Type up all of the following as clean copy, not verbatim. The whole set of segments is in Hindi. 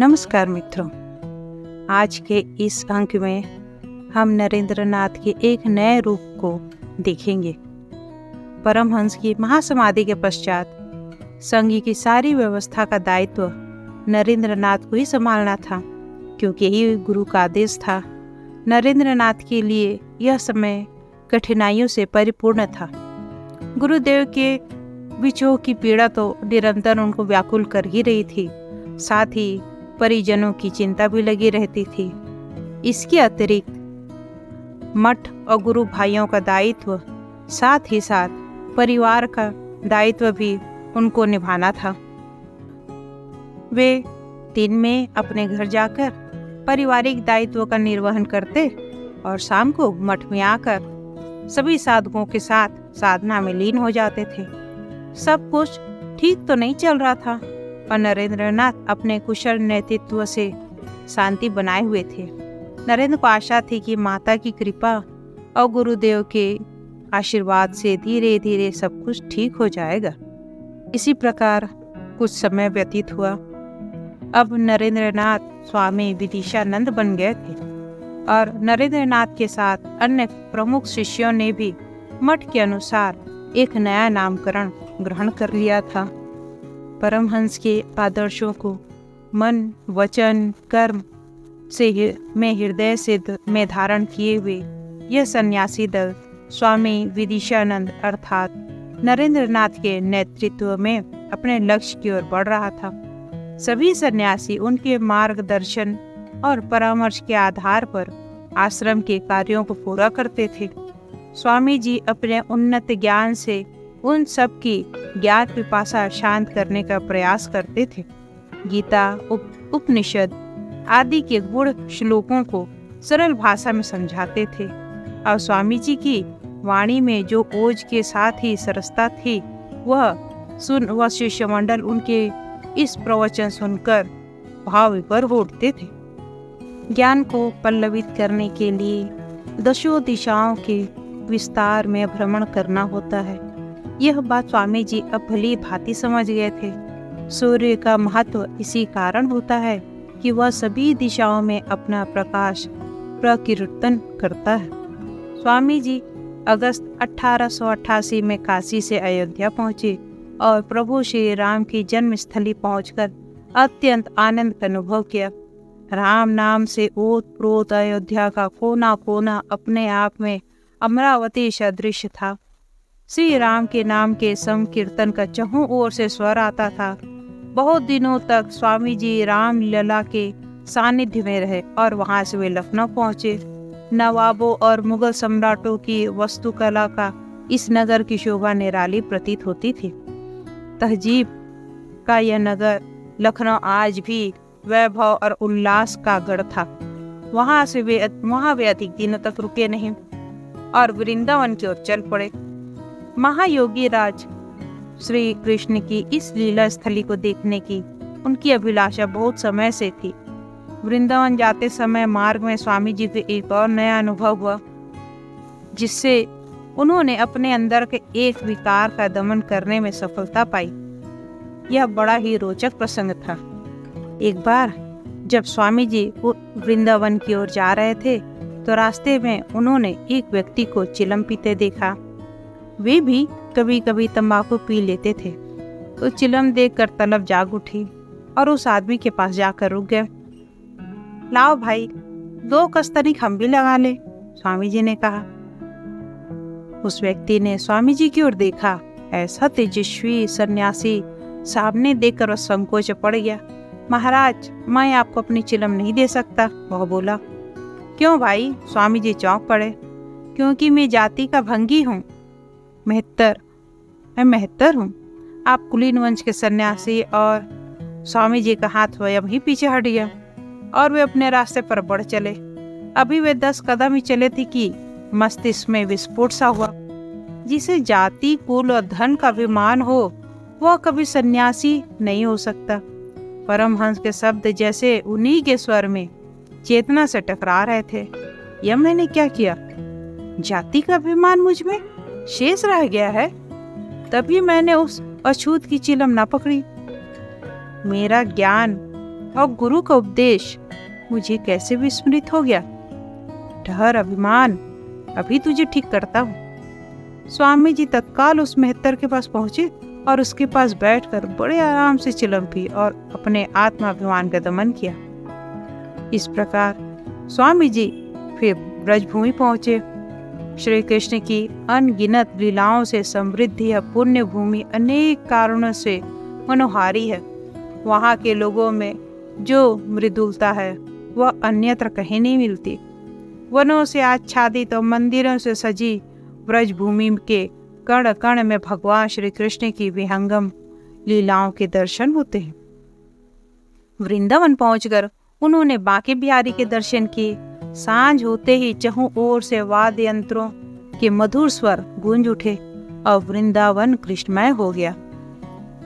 नमस्कार मित्रों, आज के इस अंक में हम नरेंद्रनाथ के एक नए रूप को देखेंगे। परमहंस की महासमाधि के पश्चात संघ की सारी व्यवस्था का दायित्व नरेंद्रनाथ को ही संभालना था, क्योंकि यही गुरु का आदेश था। नरेंद्रनाथ के लिए यह समय कठिनाइयों से परिपूर्ण था। गुरुदेव के विछोह की पीड़ा तो निरंतर उनको व्याकुल कर ही रही थी, साथ ही परिजनों की चिंता भी लगी रहती थी। इसके अतिरिक्त मठ और गुरु भाइयों का दायित्व, साथ ही साथ परिवार का दायित्व भी उनको निभाना था। वे दिन में अपने घर जाकर पारिवारिक दायित्व का निर्वहन करते और शाम को मठ में आकर सभी साधकों के साथ साधना में लीन हो जाते थे। सब कुछ ठीक तो नहीं चल रहा था और नरेंद्रनाथ अपने कुशल नेतृत्व से शांति बनाए हुए थे। नरेंद्र को आशा थी कि माता की कृपा और गुरुदेव के आशीर्वाद से धीरे धीरे सब कुछ ठीक हो जाएगा। इसी प्रकार कुछ समय व्यतीत हुआ। अब नरेंद्रनाथ स्वामी विदिशानंद बन गए थे और नरेंद्रनाथ के साथ अन्य प्रमुख शिष्यों ने भी मठ के अनुसार एक नया नामकरण ग्रहण कर लिया था। परमहंस के आदर्शों को मन, वचन, कर्म से हृदय से में धारण किए हुए यह सन्यासी दल स्वामी विदिशानंद अर्थात नरेंद्रनाथ के नेतृत्व में अपने लक्ष्य की ओर बढ़ रहा था। सभी सन्यासी उनके मार्गदर्शन और परामर्श के आधार पर आश्रम के कार्यों को पूरा करते थे। स्वामी जी अपने उन्नत ज्ञान से उन सब की ज्ञान पिपासा शांत करने का प्रयास करते थे। गीता, उपनिषद आदि के गूढ़ श्लोकों को सरल भाषा में समझाते थे और स्वामी जी की वाणी में जो ओज के साथ ही सरसता थी, वह शिष्यमंडल उनके इस प्रवचन सुनकर भाव विभोर हो उठते थे। ज्ञान को पल्लवित करने के लिए दशों दिशाओं के विस्तार में भ्रमण करना होता है। यह बात स्वामी जी अब भली भांति समझ गए थे। सूर्य का महत्व इसी कारण होता है कि वह सभी दिशाओं में अपना प्रकाश प्रकीर्तन करता है। स्वामी जी अगस्त 1888 में काशी से अयोध्या पहुंचे और प्रभु श्री राम की जन्मस्थली पहुंचकर अत्यंत आनंद का अनुभव किया। राम नाम से ओत-प्रोत अयोध्या का कोना कोना अपने आप में अमरावती सदृश था। श्री राम के नाम के संकीर्तन का चहुं ओर से स्वर आता था। बहुत दिनों तक स्वामी जी राम लला के सानिध्य में रहे और वहां से वे लखनऊ पहुंचे। नवाबों और मुगल सम्राटों की वास्तुकला का इस नगर की शोभा निराली प्रतीत होती थी। तहजीब का यह नगर लखनऊ आज भी वैभव और उल्लास का गढ़ था। वहां वे अधिक दिनों तक रुके नहीं और वृंदावन की ओर चल पड़े। महायोगी राज श्री कृष्ण की इस लीला स्थली को देखने की उनकी अभिलाषा बहुत समय से थी। वृंदावन जाते समय मार्ग में स्वामी जी को एक और नया अनुभव हुआ, जिससे उन्होंने अपने अंदर के एक विकार का दमन करने में सफलता पाई। यह बड़ा ही रोचक प्रसंग था। एक बार जब स्वामी जी वृंदावन की ओर जा रहे थे तो रास्ते में उन्होंने एक व्यक्ति को चिलम पीते देखा। वे भी कभी कभी तंबाकू पी लेते थे। तो चिलम देखकर तलब जाग उठी और उस आदमी के पास जाकर रुक गए। लाओ भाई, 2 कस्तनिक हम भी लगा ले, स्वामी जी ने कहा। उस व्यक्ति ने स्वामी जी की ओर देखा। ऐसा तेजस्वी सन्यासी सामने देखकर वह संकोच पड़ गया। महाराज, मैं आपको अपनी चिलम नहीं दे सकता, वह बोला। क्यों भाई? स्वामी जी चौंक पड़े। क्योंकि मैं जाति का भंगी हूँ, मैं मेहतर हूँ। आप कुलीन वंश के सन्यासी। और स्वामी जी का हाथ स्वयं ही पीछे हट गया और वे अपने रास्ते पर बढ़ चले। अभी वे 10 कदम ही चले थे कि मस्तिष्क में विस्फोट सा हुआ। जिसे जाति, कुल और धन का अभिमान हो, वह कभी सन्यासी नहीं हो सकता। परमहंस के शब्द जैसे उन्हीं के स्वर में चेतना से टकरा रहे थे। यह मैंने क्या किया? जाति का अभिमान मुझ में शेष रह गया है। तभी मैंने उस अछूत की चिलम न पकड़ी। मेरा ज्ञान और गुरु का उपदेश मुझे कैसे विस्मृत हो गया। ठहर अभिमान, अभी तुझे ठीक करता हूँ। स्वामी जी तत्काल उस मेहतर के पास पहुंचे और उसके पास बैठकर बड़े आराम से चिलम पी और अपने आत्माभिमान का दमन किया। इस प्रकार स्वामी जी फिर ब्रजभूमि पहुंचे। श्री कृष्ण की अनगिनत लीलाओं से समृद्ध यह पुण्य भूमि अनेक कारणों से मनोहारी है। वहाँ के लोगों में जो मृदुलता है वह अन्यत्र कहीं नहीं मिलती। वनों से आच्छादित और मंदिरों से सजी ब्रजभूमि के कण कण में भगवान श्री कृष्ण की विहंगम लीलाओं के दर्शन होते हैं। वृंदावन पहुंचकर उन्होंने बांके बिहारी के दर्शन किए। सांझ होते ही चहुं ओर से वाद्य यंत्रों के मधुर स्वर गूंज उठे और वृंदावन कृष्णमय हो गया।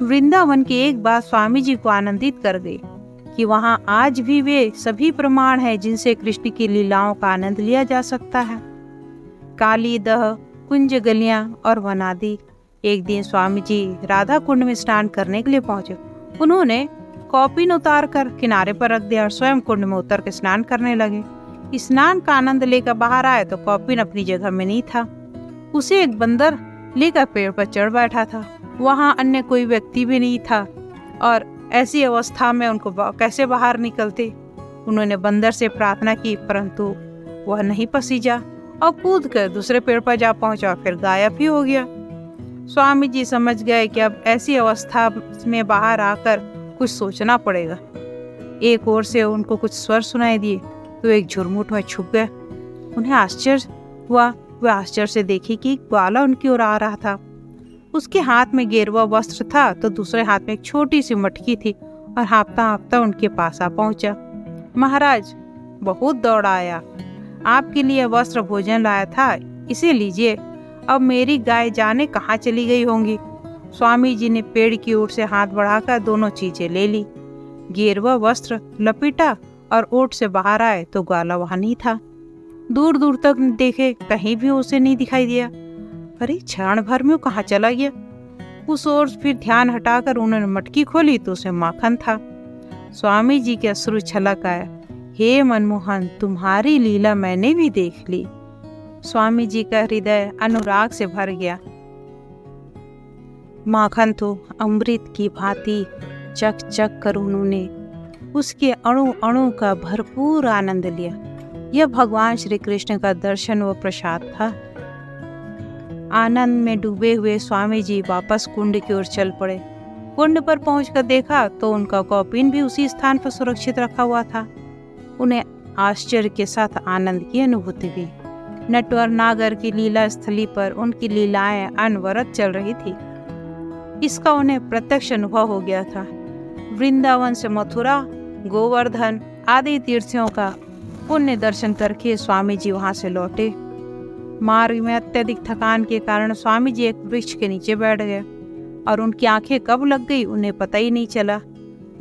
वृंदावन की एक बात स्वामी जी को आनंदित कर गई कि वहाँ आज भी वे सभी प्रमाण हैं जिनसे कृष्ण की लीलाओं का आनंद लिया जा सकता है। काली दह, कुंज गलियां और वनादि। एक दिन स्वामी जी राधा कुंड में स्नान करने के लिए पहुंचे। उन्होंने कौपीन उतार कर किनारे पर रख दिया और स्वयं कुंड में उतर के स्नान करने लगे। स्नान का आनंद लेकर बाहर आए तो कौपीन अपनी जगह में नहीं था। उसे एक बंदर लेकर पेड़ पर चढ़ बैठा था। वहां अन्य कोई व्यक्ति भी नहीं था और ऐसी अवस्था में उनको कैसे बाहर निकलते। उन्होंने बंदर से प्रार्थना की, परंतु वह नहीं पसीजा और कूद कर दूसरे पेड़ पर जा पहुंचा, फिर गायब ही हो गया। स्वामी जी समझ गए कि अब ऐसी अवस्था में बाहर आकर कुछ सोचना पड़ेगा। एक ओर से उनको कुछ स्वर सुनाई दिए तो एक झुरमुट में छुप गए। उन्हें आश्चर्य हुआ। वह आश्चर्य से देखी कि ग्वाला उनकी ओर आ रहा था। उसके हाथ में गेरुआ वस्त्र था तो दूसरे हाथ में एक छोटी सी मटकी थी और हाँफता हाँफता उनके पास आ पहुंचा। महाराज, बहुत दौड़ आया, आपके लिए वस्त्र भोजन लाया था, इसे लीजिए। अब मेरी गाय जाने कहाँ चली गई होंगी। स्वामी जी ने पेड़ की ओर से हाथ बढ़ाकर दोनों चीजें ले ली। गेरुआ वस्त्र लपेटा और ओट से बाहर आए तो ग्वाला वहां नहीं था। दूर दूर तक देखे, कहीं भी उसे नहीं दिखाई दिया। अरे, क्षण भर में वो कहाँ चला गया। उस ओर फिर ध्यान हटाकर उन्होंने मटकी खोली तो उसमें माखन था। स्वामी जी के अश्रु छलक आया। हे मनमोहन, तुम्हारी लीला मैंने भी देख ली। स्वामी जी का हृदय अनुराग से भर गया। माखन तो अमृत की भांति चक चक कर उन्होंने उसके अणु अणु का भरपूर आनंद लिया। यह भगवान श्री कृष्ण का दर्शन व प्रसाद था। आनंद में डूबे हुए स्वामी जी वापस कुंड की ओर चल पड़े। कुंड पर पहुंचकर देखा तो उनका कौपीन भी उसी स्थान पर सुरक्षित रखा हुआ था। उन्हें आश्चर्य के साथ आनंद की अनुभूति हुई। नट और नागर की लीला स्थली पर उनकी लीलाएं अनवरत चल रही थी। इसका उन्हें प्रत्यक्ष अनुभव हो गया था। वृंदावन से मथुरा, गोवर्धन आदि तीर्थों का पुण्य दर्शन करके स्वामी जी वहां से लौटे। मार्ग में अत्यधिक थकान के कारण स्वामी जी एक वृक्ष के नीचे बैठ गए और उनकी आंखें कब लग गई उन्हें पता ही नहीं चला।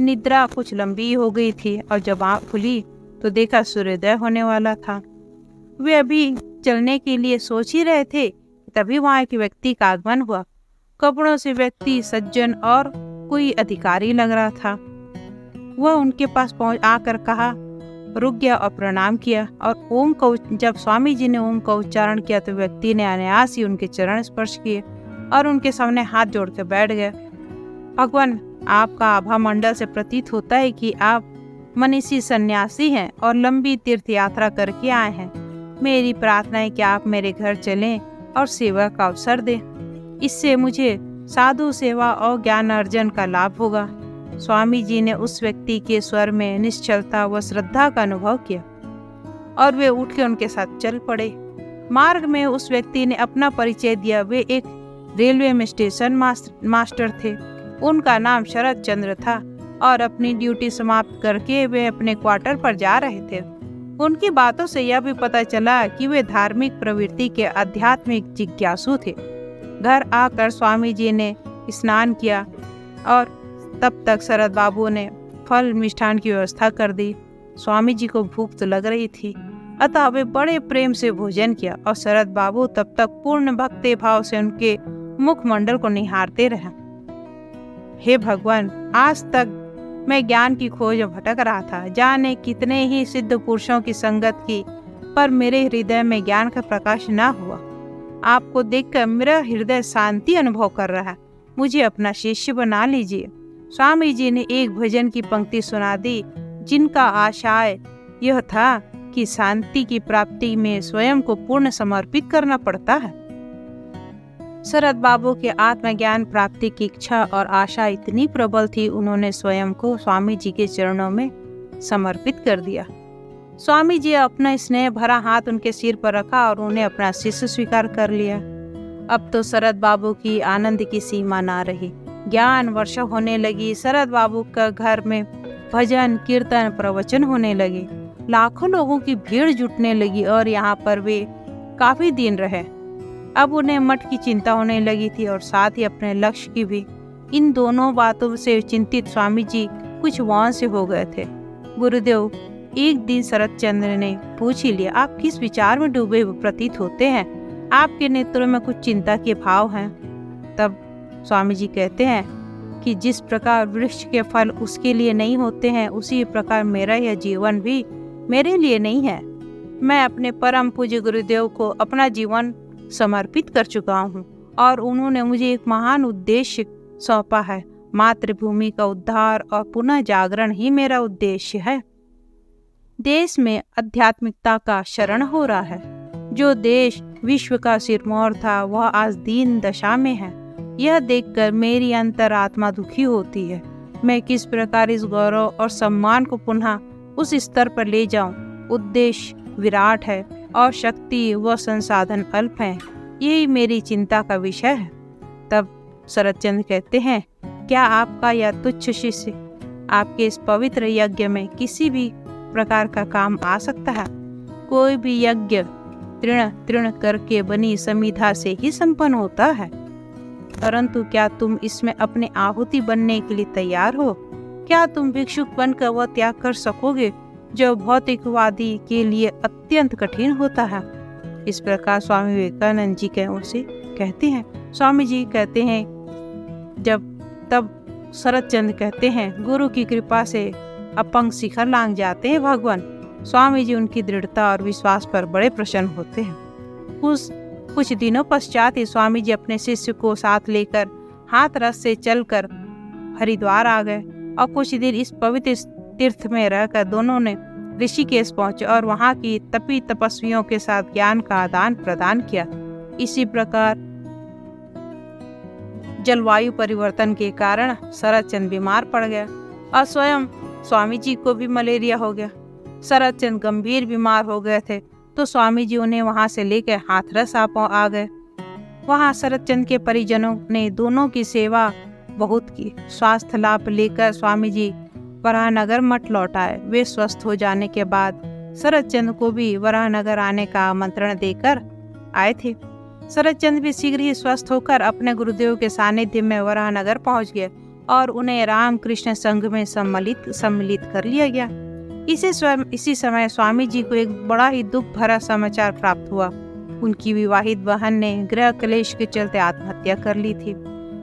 निद्रा कुछ लंबी हो गई थी और जब आँख खुली तो देखा सूर्योदय होने वाला था। वे अभी चलने के लिए सोच ही रहे थे, तभी वहाँ एक व्यक्ति का आगमन हुआ। कपड़ों से व्यक्ति सज्जन और कोई अधिकारी लग रहा था। वह उनके पास पहुंच आकर कहा, रुक गया और प्रणाम किया। और ओम का जब स्वामी जी ने ओम का उच्चारण किया तो व्यक्ति ने अनायास ही उनके चरण स्पर्श किए और उनके सामने हाथ जोड़कर बैठ गए। भगवान, आपका आभा मंडल से प्रतीत होता है कि आप मनीषी सन्यासी हैं और लंबी तीर्थ यात्रा करके आए हैं। मेरी प्रार्थना है कि आप मेरे घर चलें और सेवा का अवसर दें। इससे मुझे साधु सेवा और ज्ञान अर्जन का लाभ होगा। स्वामी जी ने उस व्यक्ति के स्वर में निश्चलता व श्रद्धा का अनुभव किया और वे उठ के उनके साथ चल पड़े। मार्ग में उस व्यक्ति ने अपना परिचय दिया। वे एक रेलवे में स्टेशन मास्टर थे। उनका नाम शरद चंद्र था और अपनी ड्यूटी समाप्त करके वे अपने क्वार्टर पर जा रहे थे। उनकी बातों से यह भी पता चला कि वे धार्मिक प्रवृत्ति के आध्यात्मिक जिज्ञासु थे। घर आकर स्वामी जी ने स्नान किया और तब तक शरद बाबू ने फल मिष्ठान की व्यवस्था कर दी। स्वामी जी को भूख तो लग रही थी, अतः वे बड़े प्रेम से भोजन किया और शरद बाबू तब तक पूर्ण भक्ति भाव से उनके मुखमंडल को निहारते रहे। हे भगवान, आज तक मैं ज्ञान की खोज में भटक रहा था। जाने कितने ही सिद्ध पुरुषों की संगत की, पर मेरे हृदय में ज्ञान का प्रकाश न हुआ। आपको देखकर मेरा हृदय शांति अनुभव कर रहा है। मुझे अपना शिष्य बना लीजिए। स्वामी जी ने एक भजन की पंक्ति सुना दी, जिनका आशय यह था कि शांति की प्राप्ति में स्वयं को पूर्ण समर्पित करना पड़ता है। शरद बाबू के आत्मज्ञान प्राप्ति की इच्छा और आशा इतनी प्रबल थी, उन्होंने स्वयं को स्वामी जी के चरणों में समर्पित कर दिया। स्वामी जी अपना स्नेह भरा हाथ उनके सिर पर रखा और उन्हें अपना शिष्य स्वीकार कर लिया। अब तो शरद बाबू की आनंद की सीमा ना रही। ज्ञान वर्षा होने लगी। शरद बाबू का घर में भजन कीर्तन प्रवचन होने लगे। लाखों लोगों की भीड़ जुटने लगी और यहाँ पर वे काफी दिन रहे। अब उन्हें मठ की चिंता होने लगी थी और साथ ही अपने लक्ष्य की भी। इन दोनों बातों से चिंतित स्वामी जी कुछ वहां से हो गए थे। गुरुदेव, एक दिन शरद चंद्र ने पूछ ही लिया, आप किस विचार में डूबे हुए प्रतीत होते हैं? आपके नेत्रों में कुछ चिंता के भाव हैं। तब स्वामी जी कहते हैं कि जिस प्रकार वृक्ष के फल उसके लिए नहीं होते हैं, उसी प्रकार मेरा यह जीवन भी मेरे लिए नहीं है। मैं अपने परम पूज्य गुरुदेव को अपना जीवन समर्पित कर चुका हूँ और उन्होंने मुझे एक महान उद्देश्य सौंपा है। मातृभूमि का उद्धार और पुनः जागरण ही मेरा उद्देश्य है। देश में आध्यात्मिकता का शरण हो रहा है। जो देश विश्व का सिरमौर था, वह आज दीन दशा में है। यह देखकर मेरी अंतरात्मा दुखी होती है। मैं किस प्रकार इस गौरव और सम्मान को पुनः उस स्तर पर ले जाऊं? उद्देश्य विराट है और शक्ति व संसाधन अल्प हैं। यही मेरी चिंता का विषय है। तब शरदचंद्र कहते हैं, क्या आपका यह तुच्छ शिष्य आपके इस पवित्र यज्ञ में किसी भी प्रकार का काम आ सकता है? कोई भी यज्ञ तृण तृण करके बनी समिधा से ही संपन्न होता है। परंतु क्या तुम इसमें अपने आहुति बनने के लिए तैयार हो? क्या तुम भिक्षुक बनकर वह त्याग कर सकोगे जो भौतिकवादी के लिए अत्यंत कठिन होता है? इस प्रकार स्वामी विवेकानंद जी के उनसे कहते हैं। स्वामी जी कहते हैं, तब शरदचंद्र कहते हैं, गुरु की कृपा से अपंग शिखर लांघ जाते हैं भगवान। स्वामी जी उनकी दृढ़ता और विश्वास पर बड़े प्रसन्न होते हैं। कुछ दिनों पश्चात ही स्वामी जी अपने शिष्य को साथ लेकर हाथरस से चलकर हरिद्वार आ गए और कुछ दिन इस पवित्र तीर्थ में रहकर दोनों ने ऋषिकेश पहुंचे और वहां की तपी तपस्वियों के साथ ज्ञान का आदान प्रदान किया। इसी प्रकार जलवायु परिवर्तन के कारण शरदचंद्र बीमार पड़ गया और स्वयं स्वामी जी को भी मलेरिया हो गया। शरदचंद्र गंभीर बीमार हो गए थे तो स्वामी जी उन्हें वहां से लेकर हाथरस आ गए। वहां शरदचंद्र के परिजनों ने दोनों की सेवा बहुत की। स्वास्थ्य लाभ लेकर स्वामी जी वराहनगर मठ लौट आए। वे स्वस्थ हो जाने के बाद शरदचंद्र को भी वराहनगर आने का आमंत्रण देकर आए थे। शरदचंद्र भी शीघ्र ही स्वस्थ होकर अपने गुरुदेव के सानिध्य में वराहनगर पहुंच गए और उन्हें रामकृष्ण संघ में सम्मिलित कर लिया गया। इसी समय स्वामी जी को एक बड़ा ही दुख भरा समाचार प्राप्त हुआ। उनकी विवाहित बहन ने गृह क्लेश के चलते आत्महत्या कर ली थी।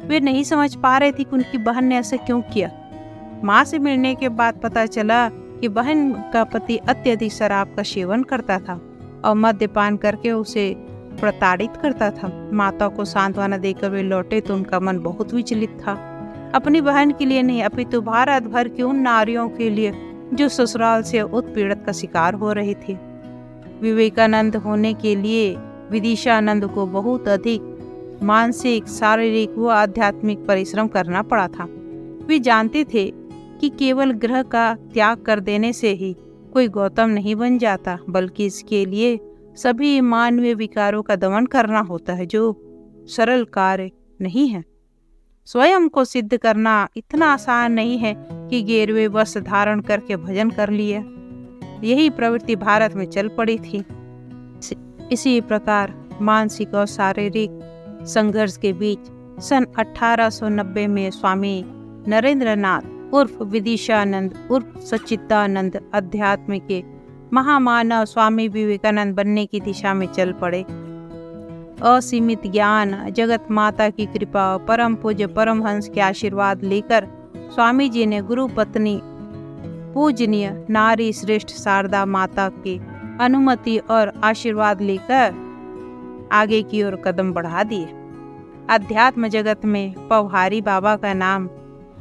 वे नहीं समझ पा रहे थे कि उनकी बहन ने ऐसा क्यों किया। माँ से मिलने के बाद पता चला कि बहन का पति अत्यधिक शराब का सेवन करता था और मद्यपान करके उसे प्रताड़ित करता था। माता को सांत्वना देकर वे लौटे तो उनका मन बहुत विचलित था। अपनी बहन के लिए नहीं, अपितु भारत भर की उन नारियों के लिए जो ससुराल से उत्पीड़न का शिकार हो रही थी। विवेकानंद होने के लिए विदिशानंद को बहुत अधिक मानसिक, शारीरिक व आध्यात्मिक परिश्रम करना पड़ा था। वे जानते थे कि केवल ग्रह का त्याग कर देने से ही कोई गौतम नहीं बन जाता, बल्कि इसके लिए सभी मानवीय विकारों का दमन करना होता है, जो सरल कार्य नहीं है। स्वयं को सिद्ध करना इतना आसान नहीं है कि गेरुए वस्त्र धारण करके भजन कर लिए। यही प्रवृत्ति भारत में चल पड़ी थी। इसी प्रकार मानसिक और शारीरिक संघर्ष के बीच सन 1890 में स्वामी नरेंद्रनाथ उर्फ विदिशानंद उर्फ सच्चिदानंद अध्यात्म के महामानव स्वामी विवेकानंद बनने की दिशा में चल पड़े। असीमित ज्ञान, जगत माता की कृपा, परम पूज्य परमहंस के आशीर्वाद लेकर स्वामी जी ने गुरु पत्नी पूजनीय नारी श्रेष्ठ शारदा माता की अनुमति और आशीर्वाद लेकर आगे की ओर कदम बढ़ा दिए। अध्यात्म जगत में पौहारी बाबा का नाम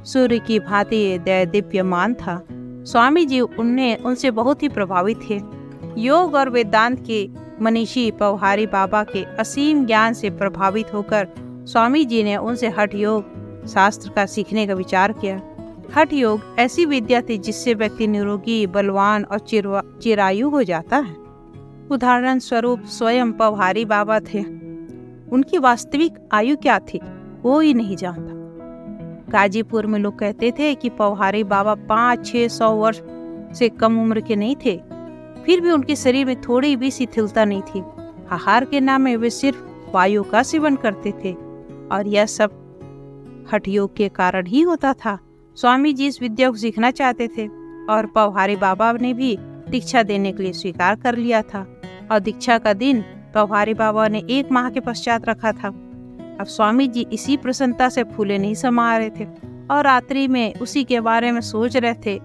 सूर्य की भांति दैदीप्यमान था। स्वामी जी उनसे बहुत ही प्रभावित थे। योग और वेदांत के मनीषी पौहारी बाबा के असीम ज्ञान से प्रभावित होकर स्वामी जी ने उनसे हठ योग शास्त्र का सीखने का विचार किया। हठ योग ऐसी विद्या थी जिससे व्यक्ति निरोगी, बलवान और चिरायु हो जाता है। उदाहरण स्वरूप स्वयं पौहारी बाबा थे। उनकी वास्तविक आयु क्या थी कोई नहीं जानता। गाजीपुर में लोग कहते थे कि पौहारी बाबा 500-600 वर्ष से कम उम्र के नहीं थे, फिर भी उनके शरीर में थोड़ी भी शिथिलता नहीं थी। आहार के नाम में वे सिर्फ वायु का सेवन करते थे और यह सब हठ योग के कारण ही होता था। स्वामी जी इस विद्या को सीखना चाहते थे और पौहारी बाबा ने भी दीक्षा देने के लिए स्वीकार कर लिया था और दीक्षा का दिन पौहारी बाबा ने 1 माह के पश्चात रखा था। अब स्वामी जी इसी प्रसन्नता से फूले नहीं समा रहे थे और रात्रि में उसी के बारे में सोच रहे थे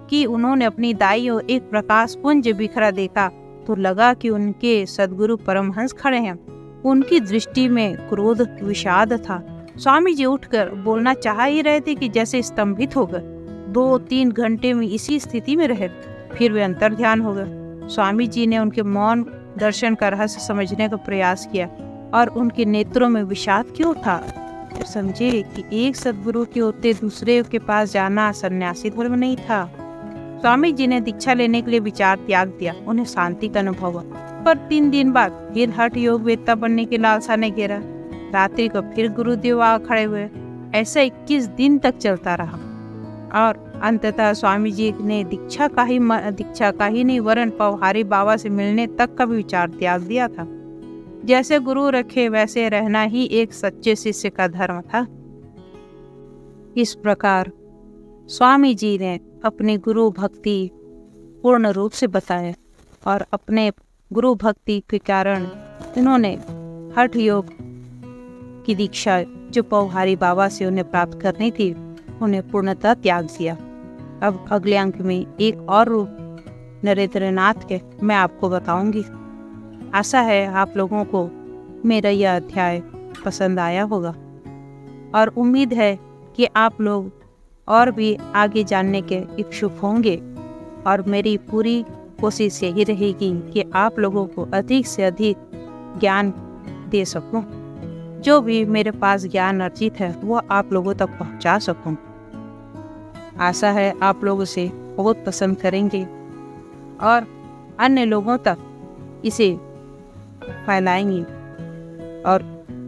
कि उन्होंने अपनी दाई ओर एक प्रकाश पुंज बिखरा देखा तो लगा कि उनके सदगुरु परमहंस खड़े हैं। उनकी दृष्टि में क्रोध विषाद था। स्वामी जी उठकर बोलना चाह ही रहे थे कि जैसे स्तंभित हो गए। 2-3 घंटे में इसी स्थिति में रहे, फिर वे अंतर ध्यान हो गए। स्वामी जी ने उनके मौन दर्शन का रहस्य समझने का प्रयास किया और उनके नेत्रों में विषाद क्यों था। तो समझे कि एक सदगुरु के होते दूसरे के पास जाना सन्यासी धर्म नहीं था। स्वामी जी ने दीक्षा लेने के लिए विचार त्याग दिया। उन्हें शांति का अनुभव हुआ, पर 3 दिन बाद फिर हठ योग वेत्ता बनने की लालसा ने घेरा। रात्रि को फिर गुरुदेव आ खड़े हुए। ऐसा 21 दिन तक चलता रहा और अंततः स्वामी जी ने दीक्षा का ही नहीं वरन पौहारी बाबा से मिलने तक का भी विचार त्याग दिया था। जैसे गुरु रखे वैसे रहना ही एक सच्चे शिष्य का धर्म था। इस प्रकार स्वामी जी ने अपनी गुरु भक्ति पूर्ण रूप से बताया और अपने गुरु भक्ति के कारण इन्होंने हठ योग की दीक्षा जो पौहारी बाबा से उन्हें प्राप्त करनी थी उन्हें पूर्णतः त्याग दिया। अब अगले अंक में एक और रूप नरेंद्र नाथ के मैं आपको बताऊंगी। आशा है आप लोगों को मेरा यह अध्याय पसंद आया होगा और उम्मीद है कि आप लोग और भी आगे जानने के इच्छुक होंगे और मेरी पूरी कोशिश यही रहेगी कि आप लोगों को अधिक से अधिक ज्ञान दे सकूं। जो भी मेरे पास ज्ञान अर्जित है वो आप लोगों तक पहुंचा सकूं। आशा है आप लोग उसे बहुत पसंद करेंगे और अन्य लोगों तक इसे फैलाएंगे और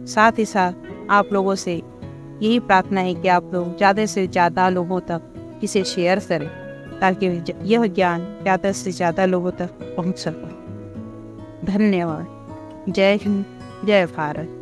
साथ ही साथ आप लोगों से यही प्रार्थना है कि आप लोग ज़्यादा से ज़्यादा लोगों तक इसे शेयर करें ताकि यह ज्ञान ज़्यादा से ज़्यादा लोगों तक पहुंच सके। धन्यवाद। जय हिंद, जय भारत।